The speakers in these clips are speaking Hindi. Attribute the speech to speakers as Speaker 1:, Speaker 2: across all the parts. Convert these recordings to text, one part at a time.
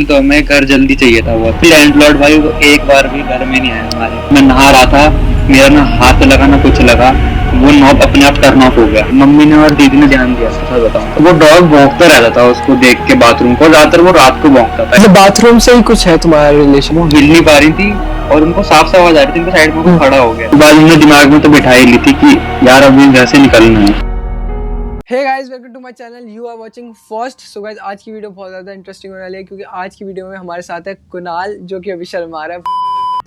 Speaker 1: तो हमें घर जल्दी चाहिए था। वो लैंडलॉर्ड भाई वो एक बार भी घर में नहीं आया हमारे। मैं नहा रहा था, मेरा ना हाथ लगा ना कुछ लगा, वो नॉब अपने आप टर्न ऑफ हो गया। मम्मी ने और दीदी ने ध्यान दिया, सच बताऊं तो वो डॉग भौंकता रहता था उसको देख के बाथरूम को, ज्यादातर वो रात को भौंकता था।
Speaker 2: बाथरूम से ही कुछ है तुम्हारा रिलेशन?
Speaker 1: वो हिल नहीं पा रही थी और उनको साफ साफ आवाज आ रही थी, उनके साइड में वो खड़ा हो गया। बाद उन्होंने दिमाग में तो बिठा ही ली थी कि यार अभी घर से निकलना है।
Speaker 2: Hey guys, welcome to my channel, you are watching first. So guys, आज की वीडियो बहुत ज़्यादा इंटरेस्टिंग होने वाली है क्योंकि आज की वीडियो में हमारे साथ है कुणाल, जो कि अभी शर्मा रहा है।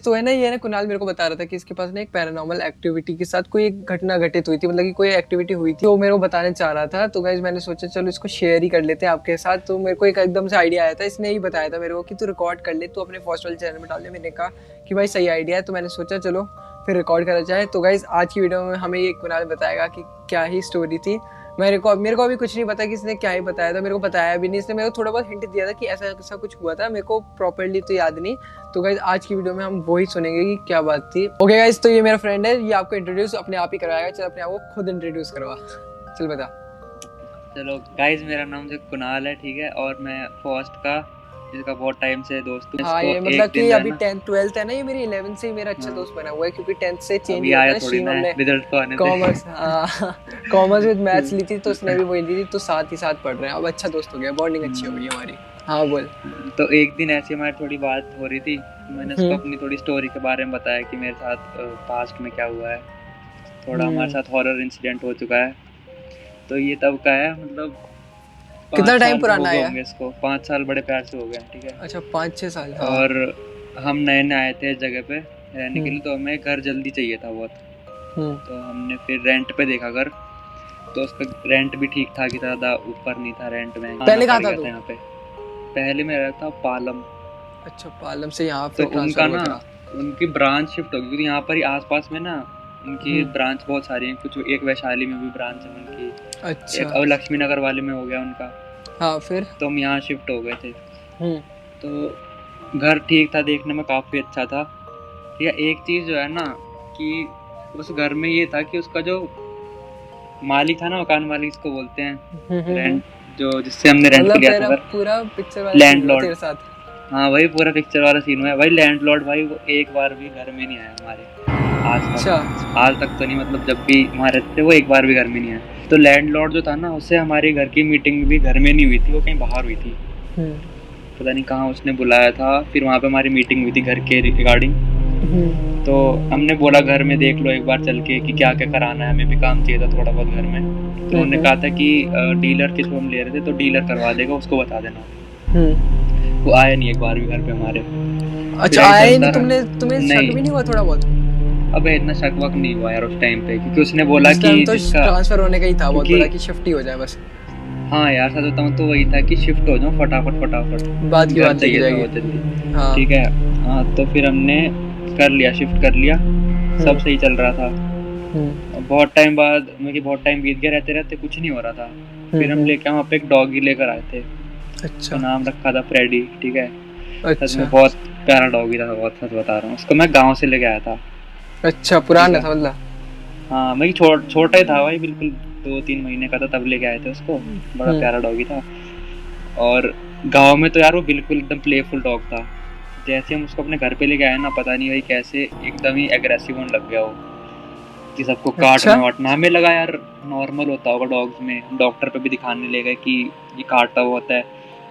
Speaker 2: तो है ना, ये ना कुणाल मेरे को बता रहा था कि इसके पास ना एक पैरानॉर्मल एक्टिविटी के साथ कोई एक घटना घटित हुई थी, मतलब कि कोई एक्टिविटी हुई थी, वो मेरे को बताने चाह रहा था। तो गाइस मैंने सोचा चलो इसको शेयर ही कर लेते हैं आपके साथ। तो मेरे को एक एकदम से आइडिया आया था, इसने ही बताया था मेरे को कि तू रिकॉर्ड कर ले, तू अपने फर्स्ट वाले चैनल में डाल ले। मैंने कहा कि भाई सही आइडिया है, तो मैंने सोचा चलो फिर रिकॉर्ड करा जाए। तो गाइस आज की वीडियो में हमें ये कुणाल बताएगा कि क्या ही स्टोरी थी। मेरे को अभी कुछ नहीं पता कि इसने क्या ही बताया था, मेरे को बताया भी नहीं। इसने मेरे को थोड़ा बहुत हिंट दिया था कि ऐसा ऐसा कुछ हुआ था, मेरे को प्रॉपर्ली तो याद नहीं। तो गाइस आज की वीडियो में हम वही सुनेंगे कि क्या बात थी। ओके गाइस, तो ये मेरा फ्रेंड है, ये आपको इंट्रोड्यूस अपने आप ही करवाएगा। चल अपने आप को खुद इंट्रोड्यूस करवा, चल बता।
Speaker 1: चलो गाइस, मेरा नाम जो कुणाल है, ठीक है, और मैं फर्स्ट का जिसका बहुत टाइम से दोस्त हूँ।
Speaker 2: हाँ, ये मतलब कि अभी 10th 12th है ना, ये मेरी 11th से ही मेरा अच्छा दोस्त बना हुआ है क्योंकि 10th से चेंज हुआ है स्ट्रीम। हमने
Speaker 1: रिजल्ट तो आने
Speaker 2: कॉमर्स कॉमर्स विद मैथ्स ली थी, तो उसने भी वही ली थी, तो साथ ही साथ पढ़ रहे हैं। अब अच्छा दोस्त हो गया, बॉन्डिंग अच्छी हो गई हमारी। हाँ बोल।
Speaker 1: तो एक दिन ऐसी हमारी थोड़ी बात हो रही थी, मैंने उसको अपनी थोड़ी स्टोरी के बारे में बताया कि मेरे साथ पास्ट में क्या हुआ है, थोड़ा हमारे साथ हॉरर इंसिडेंट हो चुका है। तो ये तब का है, मतलब
Speaker 2: कितना टाइम पुराना है
Speaker 1: इसको? 5 साल बड़े प्यार से हो गए, ठीक है।
Speaker 2: अच्छा 5-6 साल। हाँ।
Speaker 1: और हम नए नए आए थे इस जगह पे रहने के लिए, तो हमें घर जल्दी चाहिए था बहुत। तो हमने फिर रेंट पे देखा घर, तो उसका रेंट भी ठीक ठाक ही था, ज़्यादा ऊपर नहीं था रेंट में।
Speaker 2: पहले कहाँ था तू?
Speaker 1: यहाँ पे पहले मैं रहता था पालम।
Speaker 2: अच्छा, पालम से यहाँ
Speaker 1: तो उनका ना उनकी ब्रांच शिफ्ट हो गई क्योंकि यहाँ पर ही आसपास में ना उनकी ब्रांच बहुत सारी हैं। कुछ एक वैशाली में भी ब्रांच है उनकी,
Speaker 2: अच्छा,
Speaker 1: एक अब लक्ष्मी नगर वाले में हो गया उनका।
Speaker 2: हाँ फिर
Speaker 1: तो हम यहाँ शिफ्ट हो गए थे। तो घर ठीक था, देखने में काफ़ी अच्छा था। ठीक है, एक चीज़ जो है ना कि उस घर में ये था कि उसका जो मालिक था ना, मकान मालिक इसको बोलते हैं, रेंट जो जिससे हमने रेंट लिया था, पूरा पिक्चर वाला लैंडलॉर्ड तेरे साथ। हाँ वही पूरा पिक्चर वाला सीन हुआ है भाई। लैंडलॉर्ड भाई वो एक बार भी घर में नहीं आया हमारे आज तक। अच्छा। आज तक तो नहीं, मतलब जब भी हमारे थे वो एक बार भी घर में नहीं आया। तो लैंडलॉर्ड जो था ना, उससे हमारे घर की मीटिंग भी घर में नहीं हुई थी, वो कहीं बाहर हुई थी। पता नहीं कहाँ उसने बुलाया था, फिर वहाँ पे हमारी मीटिंग हुई थी घर के रिगार्डिंग। तो हमने बोला घर में देख लो एक बार चल के कि क्या क्या कराना है, हमें भी काम चाहिए था थोड़ा बहुत घर में। तो उन्होंने कहा था कि डीलर किसको हम ले रहे थे, तो डीलर करवा देगा, उसको बता देना। वो आया नहीं एक बार भी घर पे हमारे।
Speaker 2: अच्छा, आया ही नहीं? तुम्हें शक भी नहीं हुआ थोड़ा बहुत?
Speaker 1: अबे इतना शक वक नहीं हुआ यार उस टाइम पे, क्योंकि उसने बोला कि
Speaker 2: तो ट्रांसफर होने का ही था, वो बोला कि शिफ्ट ही हो जाए बस।
Speaker 1: हाँ यार सच बताऊँ तो वही था कि शिफ्ट हो जाओ फटाफट
Speaker 2: बात की बात चाहिए जाएगी।
Speaker 1: हाँ ठीक है। हाँ तो फिर हमने कर लिया, शिफ्ट कर लिया, सब सही चल रहा था। बहुत टाइम बाद बहुत टाइम बीत गया, रहते रहते कुछ नहीं हो रहा था। फिर हम लेके वहाँ पे एक डॉगी लेकर आए थे। अच्छा। तो नाम रखा था फ्रेडी, ठीक है। अच्छा। बहुत प्यारा डॉगी था, बहुत सच बता रहा हूँ। उसको मैं गाँव से लेके आया था।
Speaker 2: अच्छा, पुराना था मतलब?
Speaker 1: हाँ मैं छोटा ही था भाई, बिल्कुल 2-3 महीने का था तब लेके आए थे उसको। बड़ा प्यारा डॉगी था। और गांव में तो यार वो बिल्कुल एकदम प्लेफुल डॉग था। जैसे हम उसको अपने घर पे लेके आए ना, पता नहीं भाई कैसे एकदम ही एग्रेसिव होने लग गया वो, कि सबको काटना वाटना। हमें लगा यार नॉर्मल होता होगा डॉग्स में, डॉक्टर पे भी दिखाने ले गए कि ये काटता हुआ होता है।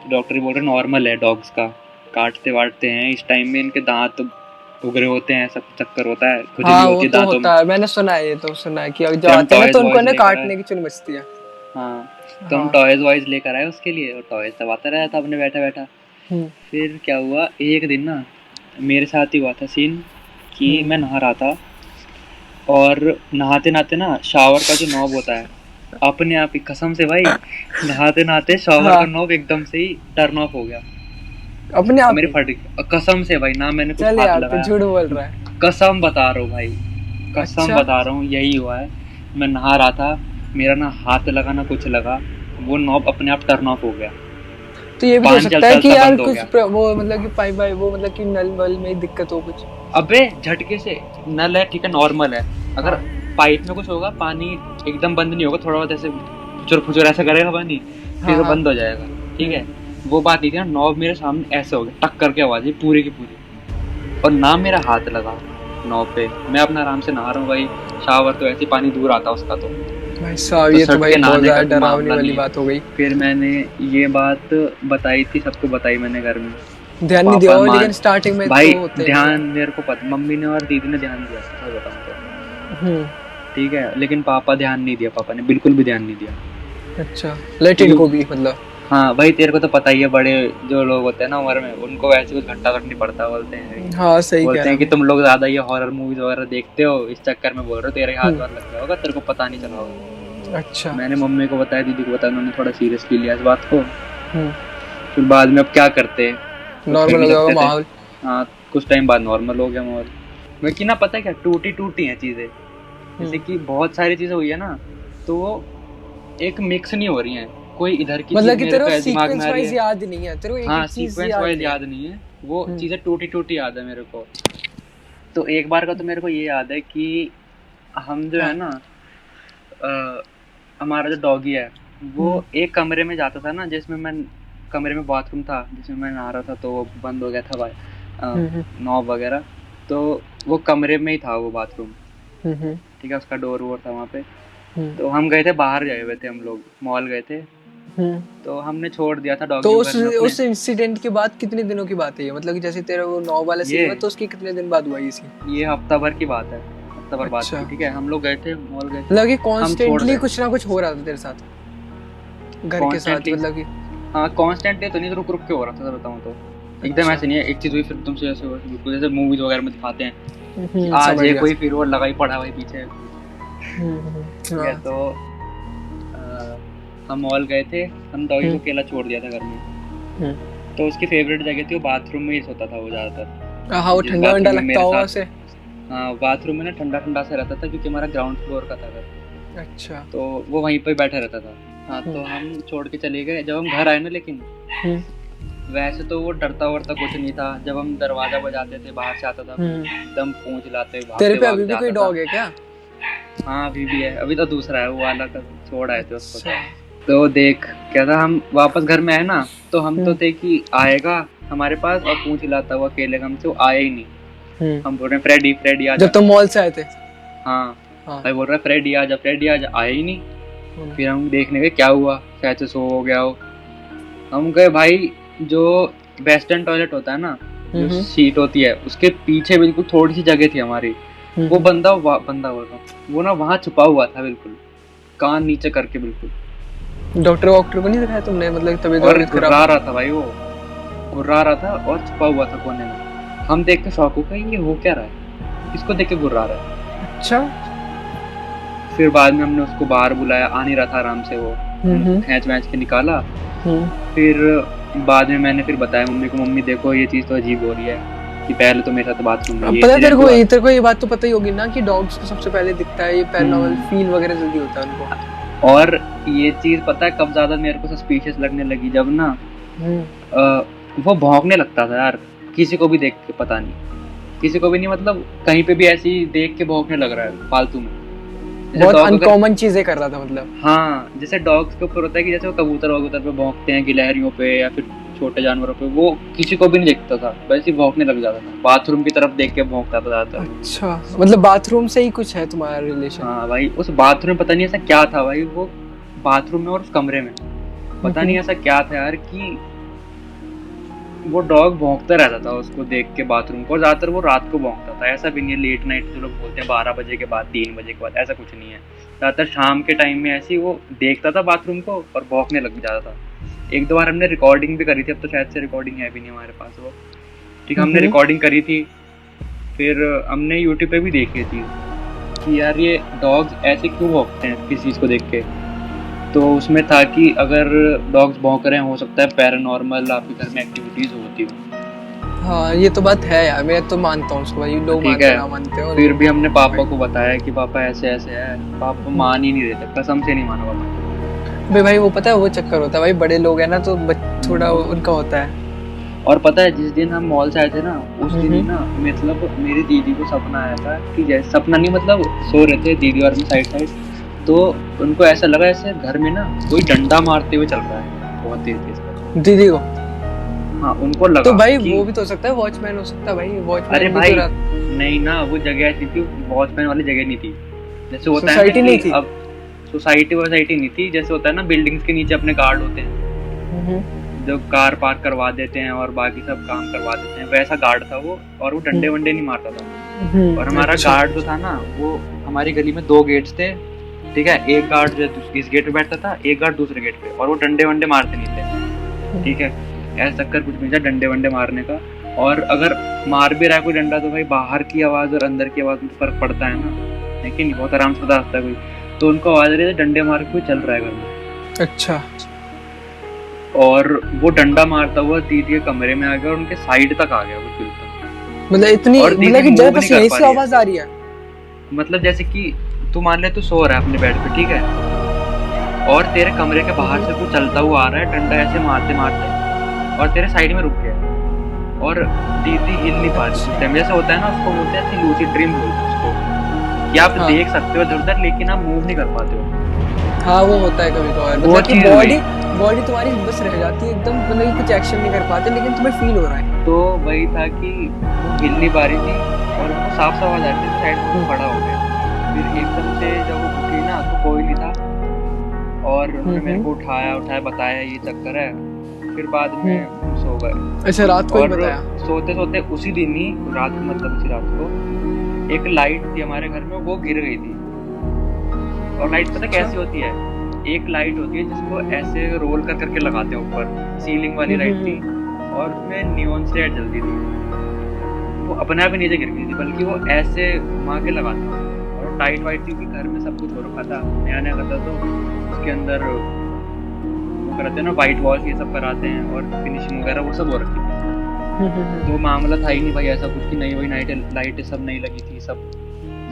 Speaker 1: डॉक्टर बोल रहे नॉर्मल है डॉग्स का, काटते वाटते हैं, इस टाइम में इनके दांत उगरे होते हैं, सब चक्कर होता है, खुजली होती है दांतों में।
Speaker 2: मैंने सुना है, ये तो सुना है कि जब आते हैं तो उनको ना काटने की चुल मचती है।
Speaker 1: हाँ तो हम टॉयज वॉयज लेकर आए उसके लिए, और टॉयज दबाता रहा था अपने बैठा बैठा। फिर क्या हुआ, एक दिन ना मेरे साथ ही हुआ था सीन कि मैं नहा रहा था, और नहाते नहाते ना शावर का जो नॉब होता है अपने आप ही, कसम से भाई, नहाते नहाते शावर का नॉब एकदम से ही टर्न ऑफ हो गया
Speaker 2: अपने आप।
Speaker 1: मेरे फट गया कसम से भाई, ना मैंने कुछ हाथ लगाया।
Speaker 2: झूठ बोल रहा है? कसम
Speaker 1: बता रहा हूँ भाई, कसम बता रहा हूँ, यही हुआ है। मैं नहा रहा था, मेरा ना हाथ लगा ना कुछ लगा, वो नॉब अपने आप टर्न ऑफ हो गया।
Speaker 2: तो ये भी हो सकता है कि यार कुछ वो मतलब कि पाइप वो मतलब कि नल वल में दिक्कत हो कुछ।
Speaker 1: अबे झटके से नल है, ठीक है, नॉर्मल है। अगर पाइप में कुछ होगा, पानी एकदम बंद नहीं होगा, थोड़ा बहुत ऐसे फुचुर फुचुर ऐसा करेगा पानी, फिर वो बंद हो जाएगा, ठीक है। वो बात नहीं थी ना, नॉब मेरे सामने ऐसे हो गया, टक करके आवाज आई पूरी की पूरी, और ना मेरा हाथ लगा नॉब पे। मैं अपना आराम से नहा रहा हूँ भाई, शावर तो ऐसे पानी दूर आता उसका, तो
Speaker 2: भाई साहब ये तो भाई बहुत ज्यादा डरावनी वाली बात हो गई।
Speaker 1: फिर मैंने ये बात बताई थी, सबको बताई मैंने घर में,
Speaker 2: ध्यान नहीं दिया लेकिन स्टार्टिंग में
Speaker 1: भाई
Speaker 2: तो होते
Speaker 1: ध्यान मेरे को पता, मम्मी ने और दीदी ने ध्यान दिया था बताऊं तो, ठीक है, लेकिन पापा ध्यान नहीं दिया, पापा ने बिल्कुल भी ध्यान नहीं दिया।
Speaker 2: अच्छा, लेट इट गो भी मतलब।
Speaker 1: हाँ भाई तेरे को तो पता ही है, बड़े जो लोग होते हैं ना उम्र में, उनको वैसे कुछ घंटा तक नहीं पड़ता, बोलते हैं।
Speaker 2: हाँ सही कह रहा है।
Speaker 1: बोलते हैं कि तुम लोग ज्यादा ये हॉरर मूवीज वगैरह देखते हो, इस चक्कर में बोल रहे हो, तेरे हाथ वाथ लग गया होगा, तेरे को पता नहीं चला होगा।
Speaker 2: अच्छा।
Speaker 1: मैंने मम्मी को बताया, दीदी को बताया, उन्होंने थोड़ा सीरियसली लिया इस बात को। फिर बाद में अब क्या करते,
Speaker 2: नॉर्मल हो गया माहौल।
Speaker 1: हाँ कुछ टाइम बाद नॉर्मल हो गया माहौल। लेकिन ना पता है क्या, टूटी हैं चीजें, जैसे कि बहुत सारी चीजें हुई है ना, तो वो एक मिक्स नहीं हो रही हैं, कोई इधर की
Speaker 2: मतलब कि तेरे को सीक्वेंस वाइज याद नहीं है, तेरे को एक
Speaker 1: हाँ,
Speaker 2: चीज
Speaker 1: सीक्वेंस वाइज याद नहीं है, वो चीजें टूटी याद है मेरे को। तो एक बार का तो मेरे को ये याद है कि हम जो है ना, हमारा जो डॉगी है वो एक कमरे में जाता था ना, जिसमें मैं कमरे में बाथरूम था जिसमें मैं नहा रहा था, तो वो बंद हो गया था भाई नॉब वगैरह, तो वो कमरे में ही था वो बाथरूम, ठीक है, उसका डोर वोर था वहाँ पे। तो हम गए थे, बाहर गए हुए थे हम लोग, मॉल गए थे, तो हमने छोड़ दिया था डॉगी।
Speaker 2: तो उस इंसिडेंट के बाद कितने दिनों की बात है ये, मतलब कि जैसे तेरा वो नॉब वाला सीन हुआ, तो उसके कितने दिन बाद हुआ ये
Speaker 1: हफ्ता भर की बात है, हफ्ता भर बाद की, ठीक है। हम लोग गए थे, मॉल गए थे,
Speaker 2: मतलब कि कांस्टेंटली कुछ ना कुछ हो रहा था तेरे साथ घर के साथ, मतलब कि
Speaker 1: हाँ कांस्टेंटली तो नहीं, रुक के हो रहा था, बताऊं तो एकदम ऐसे नहीं है, एक चीज हुई फिर तुमसे ऐसे हुआ, बिल्कुल जैसे मूवीज वगैरह में दिखाते हैं, आज ये कोई फिर वो लगा ही पड़ा भाई पीछे। ठीक है, तो हम मॉल गए थे, हम डॉगी को अकेला छोड़ दिया था घर में, तो उसकी फेवरेट जगह थी वो बाथरूम में ही सोता था वो ज्यादातर।
Speaker 2: हाँ वो ठंडा ठंडा लगता होगा उसे।
Speaker 1: हाँ बाथरूम में ना ठंडा ठंडा से रहता था, क्योंकि हमारा ग्राउंड फ्लोर का था घर।
Speaker 2: अच्छा।
Speaker 1: तो वो वहीं पे बैठा रहता था। हाँ तो हम छोड़ के चले गए, जब हम घर आए ना, लेकिन वैसे तो वो डरता वरता कुछ नहीं था, जब हम दरवाजा बजाते थे बाहर से आता था, एकदम पूंछ हिलाते भागते।
Speaker 2: तेरे पे अभी भी कोई डॉग है क्या?
Speaker 1: हाँ अभी भी है, अभी तो दूसरा है, वो वाला का छोड़ आए थे उसको। तो देख क्या था, हम वापस घर में आए ना, तो हम तो थे कि आएगा हमारे पास और पूंछ हिलाता हुआ खेलेगा हमसे, वो आया ही नहीं। हम बोल रहे फ्रेडी फ्रेडी आजा,
Speaker 2: जब तुम मॉल से आए थे।
Speaker 1: हाँ भाई बोल रहा फ्रेडी आजा फ्रेडी आजा, आया ही नहीं। फिर हम देखने गए क्या हुआ, शायद से सो हो गया हो। हम गए भाई, जो वेस्टर्न टॉयलेट होता है ना, जो सीट होती है उसके पीछे बिल्कुल थोड़ी सी जगह थी हमारी, वो बंदा बोल रहा वो ना वहाँ छुपा हुआ था, बिल्कुल कान नीचे करके बिल्कुल।
Speaker 2: डॉक्टर को नहीं दिखाया तुमने, मतलब तबीयत
Speaker 1: घुर्रा रहा था भाई, वो घुर्रा रहा था और छुपा हुआ था कोने में। हम देख के शॉक हो गए, ये हो क्या रहा है, किसको देख के घुर्रा रहा है।
Speaker 2: अच्छा।
Speaker 1: फिर बाद में हमने उसको बाहर बुलाया, आ नहीं रहा था आराम से, वो खींच वैंच के निकाला। फिर बाद में मैंने फिर बताया मम्मी को, मम्मी देखो ये चीज तो अजीब हो रही है, कि पहले तो मेरे साथ बाथरूम में
Speaker 2: पता है तेरे को ये बात तो पता ही होगी ना कि डॉग्स को सबसे पहले दिखता है ये पैरानॉर्मल फील वगैरह जल्दी होता है उनको।
Speaker 1: और ये चीज पता है कब ज्यादा मेरे को सस्पिशियस लगने लगी, जब ना वो भौंकने लगता था यार, किसी को भी देख के, पता नहीं किसी को भी नहीं, मतलब कहीं पे भी ऐसी देख के भौंकने लग रहा है फालतू में,
Speaker 2: बहुत अनकॉमन चीजें कर रहा था मतलब।
Speaker 1: हाँ जैसे डॉग्स के ऊपर होता है कि जैसे वो कबूतर पे भौंकते हैं, गिलहरियों पे या फिर छोटे जानवरों पे, वो किसी को भी नहीं देखता था, वैसे ही भौंकने लग जाता था, बाथरूम की तरफ देख के भौंकता था ज्यादातर।
Speaker 2: अच्छा, मतलब बाथरूम से ही कुछ है तुम्हारा रिलेशन?
Speaker 1: हाँ भाई, उस बाथरूम में पता नहीं ऐसा क्या था भाई, वो बाथरूम में और उस कमरे में पता नहीं ऐसा क्या था यार, कि वो डॉग भौंकता रहता था उसको देख के बाथरूम को, और ज्यादातर वो रात को भौंकता था, ऐसा भी नहीं है लेट नाइट जो लोग बोलते हैं 12 बजे के बाद 3 बजे के बाद, ऐसा कुछ नहीं है, ज्यादातर शाम के टाइम में ऐसे ही वो देखता था बाथरूम को और भौंकने लग जाता था। एक दो बार हमने रिकॉर्डिंग भी करी थी, अब तो शायद से रिकॉर्डिंग है भी नहीं हमारे पास वो, ठीक है, हमने रिकॉर्डिंग करी थी, फिर हमने यूट्यूब पे भी देखी थी कि यार ये डॉग्स ऐसे क्यों भौंकते हैं किसी चीज़ को देख के। तो उसमें था कि अगर डॉग्स भौंक रहे हैं, हो सकता है पैरानॉर्मल आपके घर में एक्टिविटीज होती हो।
Speaker 2: हाँ ये तो बात है यार, मैं तो मानता हूँ उसको भाई, लोग मानते ना मानते हो।
Speaker 1: फिर भी हमने पापा को बताया कि पापा ऐसे ऐसे है, पापा मान ही नहीं देते, कसम से नहीं माना पापा।
Speaker 2: भाई वो पता है वो चक्कर होता है भाई, बड़े लोग हैं ना तो थोड़ा उनका होता है।
Speaker 1: और पता है जिस दिन हम मॉल से आए थे ना, उस दिन ही ना मतलब मेरी दीदी को सपना आया था कि जैसे सपना नहीं, मतलब सो रहे थे दीदी और मैं साइड, तो उनको ऐसा लगा ऐसे घर में ना कोई डंडा मारते हुए चल रहा है बहुत तेज तेज।
Speaker 2: दीदी को
Speaker 1: हाँ उनको लगा
Speaker 2: तो भाई
Speaker 1: कि
Speaker 2: वो भी तो हो सकता है, वॉचमैन हो सकता है भाई, वॉचमैन
Speaker 1: अरे
Speaker 2: भी
Speaker 1: भाई
Speaker 2: तो
Speaker 1: नहीं ना, वो जगह ऐसी थी, वॉचमैन वाली जगह नहीं थी। जैसे होता है ना
Speaker 2: सोसाइटी नहीं
Speaker 1: कि
Speaker 2: थी।
Speaker 1: अब सोसाइटी नहीं थी, जैसे होता है ना बिल्डिंग्स के नीचे अपने गार्ड होते हैं जो कार पार्क करवा देते हैं और बाकी सब काम करवा देते हैं, वैसा गार्ड था वो। और वो डंडे वंडे नहीं मारता था। और हमारा
Speaker 2: अच्छा।
Speaker 1: गार्ड जो था ना, वो हमारी गली में 2 गेट्स थे, ठीक है। एक गार्ड जो इस गेट पे बैठता था, एक गार्ड दूसरे गेट पे, और वो डंडे वंडे मारते नहीं थे, ठीक है। ऐसा चक्कर कुछ नहीं था डंडे वंडे मारने का। और अगर मार भी रहा है कोई डंडा तो भाई बाहर की आवाज़ और अंदर की आवाज़ में फर्क पड़ता है ना, लेकिन बहुत आराम से बता सकता है कोई। तो उनको आवाज़ आ रही है डंडे मार के कोई चल रहा है घर में।
Speaker 2: अच्छा।
Speaker 1: और वो डंडा मारता हुआ दीदी के कमरे में आ गया और उनके साइड तक आ गया वो बिल्कुल।
Speaker 2: मतलब इतनी,
Speaker 1: और दीदी
Speaker 2: मतलब कि
Speaker 1: मूव
Speaker 2: जब
Speaker 1: नहीं
Speaker 2: बस
Speaker 1: कर
Speaker 2: यहीं
Speaker 1: पा
Speaker 2: से
Speaker 1: रही है।
Speaker 2: आवाज आ रही है।
Speaker 1: मतलब जैसे कि तू मान ले तू सो रहा है अपने बेड पे, ठीक है, और तेरे कमरे के बाहर से कोई चलता हुआ आ रहा है डंडा ऐसे मारते मारते, और तेरे साइड में रुक गया, और दीदी हिल नहीं पा रही उस टाइम। जैसे होता है ना, उसको बोलते हैं लूसिड ड्रीम बोलते हैं उसको, कि आप देख सकते हो इधर उधर लेकिन आप मूव नहीं कर पाते हो।
Speaker 2: हाँ वो होता है कभी कभार,
Speaker 1: वो
Speaker 2: मतलब कि
Speaker 1: चीज
Speaker 2: बॉडी तुम्हारी बस रह जाती है एकदम, मतलब कि कुछ एक्शन नहीं कर पाते लेकिन तुम्हें फील हो रहा है।
Speaker 1: तो वही था कि वो हिल नहीं पा रही थी और उनको साफ साफ आवाज आ रही थी, साइड में खड़ा हो गया। फिर एकदम से जब वो उठी ना तो कोई नहीं था, और उन्होंने मेरे को उठाया बताया ये चक्कर है। फिर बाद में सो गए।
Speaker 2: अच्छा, रात को ही
Speaker 1: और
Speaker 2: बताया?
Speaker 1: सोते सोते उसी दिन ही रात को, मतलब उसी रात को एक लाइट थी हमारे घर में, वो गिर गई थी। और लाइट पता कैसी होती है, एक लाइट होती है जिसको ऐसे रोल कर करके लगाते हैं ऊपर, सीलिंग वाली लाइट थी, और उसमें नियॉन से लाइट जलती थी। वो अपने आप ही नीचे गिर गई थी, बल्कि वो ऐसे घुमा के लगाते हैं। और टाइट वाइट थी कि घर में सब कुछ हो रखा था, नया नया था, तो उसके अंदर वो कराते हैं ना वाइट वॉश ये सब कराते हैं, और फिनिशिंग वगैरह वो सब हो रखी थी। तो मामला था ही नहीं भाई ऐसा कुछ कि नई वही लाइट सब नहीं लगी थी, सब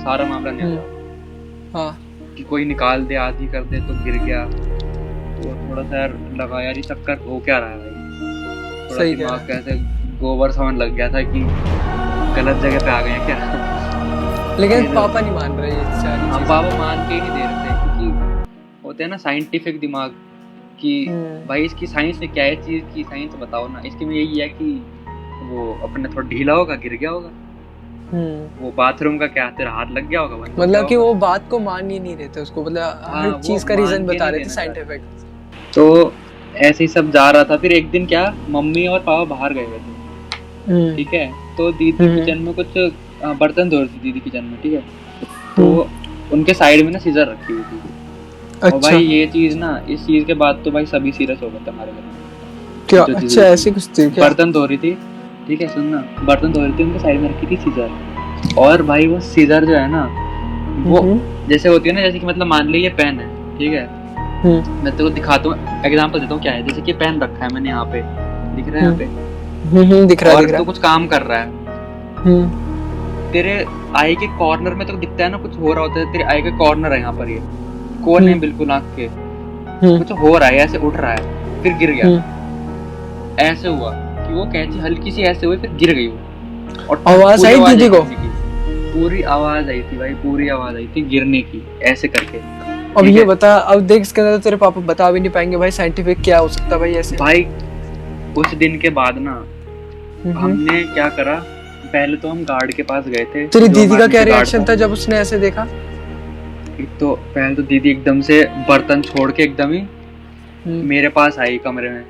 Speaker 1: सारा मामला नहीं था।
Speaker 2: हाँ
Speaker 1: कि कोई निकाल दे आधी कर दे तो गिर गया। तो थोड़ा सा यार लगा यार ये चक्कर हो क्या रहा है भाई, थोड़ा दिमाग कैसे गोबर समझ लग गया था कि गलत जगह पे आ गए हैं क्या।
Speaker 2: लेकिन पापा नहीं मान रहे ये सारी
Speaker 1: चीजें। पापा मान के ही नहीं दे रहे थे, क्योंकि होते हैं ना साइंटिफिक दिमाग कि भाई इसकी साइंस में क्या है चीज की, साइंस बताओ ना। इसके में यही है कि वो अपने थोड़ा ढीला होगा, गिर गया होगा। वो बाथरूम का क्या तेरा हाथ लग गया होगा,
Speaker 2: मतलब कि वो बात को मान ही नहीं रहे थे उसको, मतलब हर चीज का रीजन बता रहे थे साइंटिफिक।
Speaker 1: तो ऐसे ही सब जा रहा था। फिर एक दिन क्या, मम्मी और पापा बाहर गए हुए थे, ठीक है। तो दीदी किचन में कुछ बर्तन धो रही थी दीदी किचन में, ठीक है। तो उनके साइड में ना सीजर रखी हुई थी। और भाई ये चीज ना, इस चीज के बाद तो भाई सभी सीरियस हो गए थे हमारे घर में।
Speaker 2: क्या? अच्छा ऐसे कुछ थी क्या?
Speaker 1: बर्तन धो रही थी, ठीक है, सुनना, बर्तन धो रही थी, उनके साइड में रखी थी सीजर। और भाई वो सीजर जो है ना, वो जैसे होती है ना, जैसे कि मतलब मान ली ये पेन है, ठीक है, मैं तेरे को दिखाता हूँ, एग्जांपल देता हूँ क्या है। जैसे कि पेन रखा है मैंने यहाँ पे, दिख रहा है यहाँ पे, दिख रहा है, और तो कुछ काम कर रहा है, तेरे आई के कॉर्नर में तो दिखता है ना कुछ हो रहा होता है, तेरे आई के कॉर्नर है यहाँ पर, ये कोने में बिल्कुल आँख के कुछ हो रहा है, ऐसे उठ रहा है, फिर गिर गया। ऐसे हुआ कि वो कैंची हल्की सी ऐसे हुई, फिर गिर गई वो। और आवाज आई दीदी को, पूरी आवाज आई थी भाई, पूरी आवाज आई थी गिरने की, ऐसे करके।
Speaker 2: अब ये बता, अब देख इसके अंदर तेरे पापा बता भी नहीं पाएंगे भाई साइंटिफिक क्या हो सकता है भाई ऐसे। भाई
Speaker 1: उस दिन के बाद ना हमने क्या करा, पहले तो हम गार्ड के पास गए थे।
Speaker 2: तेरी दीदी का क्या रिएक्शन था जब उसने ऐसे देखा?
Speaker 1: तो पहले तो दीदी एकदम से बर्तन छोड़ के एकदम ही मेरे पास आई कमरे में,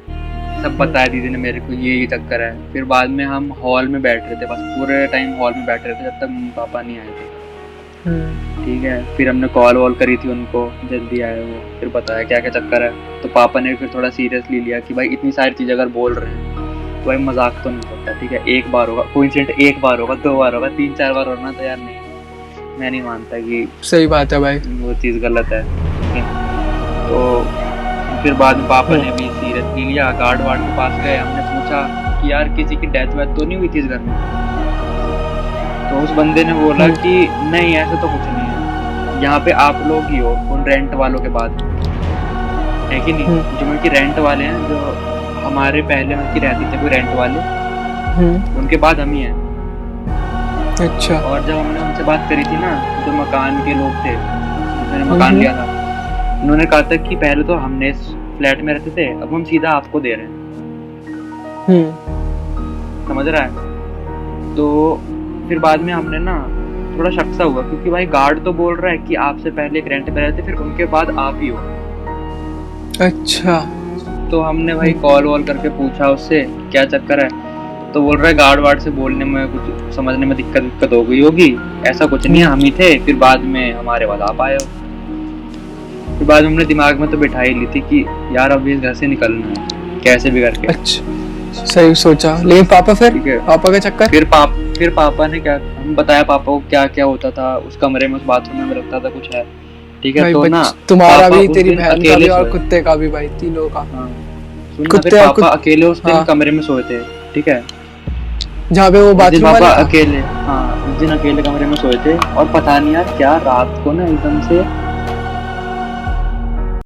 Speaker 1: सब बताया दीदी ने मेरे को ये चक्कर है। फिर बाद में हम हॉल में बैठ रहे थे, बस पूरे टाइम हॉल में बैठ रहे थे जब तक मम्मी पापा नहीं आए थे, ठीक है। फिर हमने कॉल वॉल करी थी उनको, जल्दी आए वो, फिर बताया क्या क्या चक्कर है। तो पापा ने फिर थोड़ा सीरियसली लिया कि भाई इतनी सारी चीज़ अगर बोल रहे हैं तो भाई मजाक तो नहीं होता, ठीक है। एक बार होगा कोइंसिडेंट, एक बार होगा, 2 बार होगा, 3-4 बार होना तो यार नहीं, मैं नहीं मानता कि
Speaker 2: सही बात है भाई,
Speaker 1: वो चीज़ गलत है। तो फिर बाद में पापा ने भी सीरियसली लिया, गार्ड वार्ड के पास गए, हमने पूछा कि यार किसी की डेथ वेथ तो नहीं हुई थी इस घर में। तो उस बंदे ने बोला कि नहीं ऐसा तो कुछ नहीं है, यहाँ पे आप लोग ही हो उन रेंट वालों के बाद, है कि नहीं, जो उनकी रेंट वाले हैं, जो हमारे पहले उनकी रहते थे कोई रेंट वाले, उनके बाद हम ही हैं।
Speaker 2: अच्छा।
Speaker 1: और जब हमने उनसे बात करी थी ना, जो मकान के लोग थे जिन्होंने मकान लिया था, उन्होंने कहा था कि पहले तो हमने इस फ्लैट में रहते थे, अब हम सीधा आपको दे रहे हैं। समझ रहा है। तो फिर बाद में हमने ना थोड़ा शक सा हुआ, क्योंकि भाई गार्ड तो बोल रहा है कि आपसे पहले एक रेंट पे रहते, फिर उनके बाद आप ही हो।
Speaker 2: अच्छा।
Speaker 1: तो हमने भाई कॉल वॉल करके पूछा उससे क्या चक्कर है, तो बोल रहा है गार्ड वार्ड से बोलने में कुछ समझने में दिक्कत हो गई होगी, ऐसा कुछ नहीं है, हम ही थे, फिर बाद में हमारे बाद आप आए हो। फिर बाद में हमने दिमाग में तो बिठा ही ली थी कि यार अभी इस घर से निकलना है कैसे भी करके।
Speaker 2: अच्छा, सही सोचा। लेकिन पापा फिर पापा का चक्कर?
Speaker 1: फिर पापा ने क्या हम बताया पापा को क्या क्या होता था उस कमरे में, उस बाथरूम में लगता था कुछ है, ठीक है। तो ना
Speaker 2: तुम्हारा भी, तेरी बहन का भी और कुत्ते का भी भाई, तीनों का।
Speaker 1: कुत्ते पापा अकेले उस दिन कमरे में सोए थे, ठीक है,
Speaker 2: जहाँ पे वो बाथरूम वाला
Speaker 1: अकेले, हाँ उस दिन अकेले कमरे में सोए थे। और पता नहीं यार क्या रात को ना एकदम से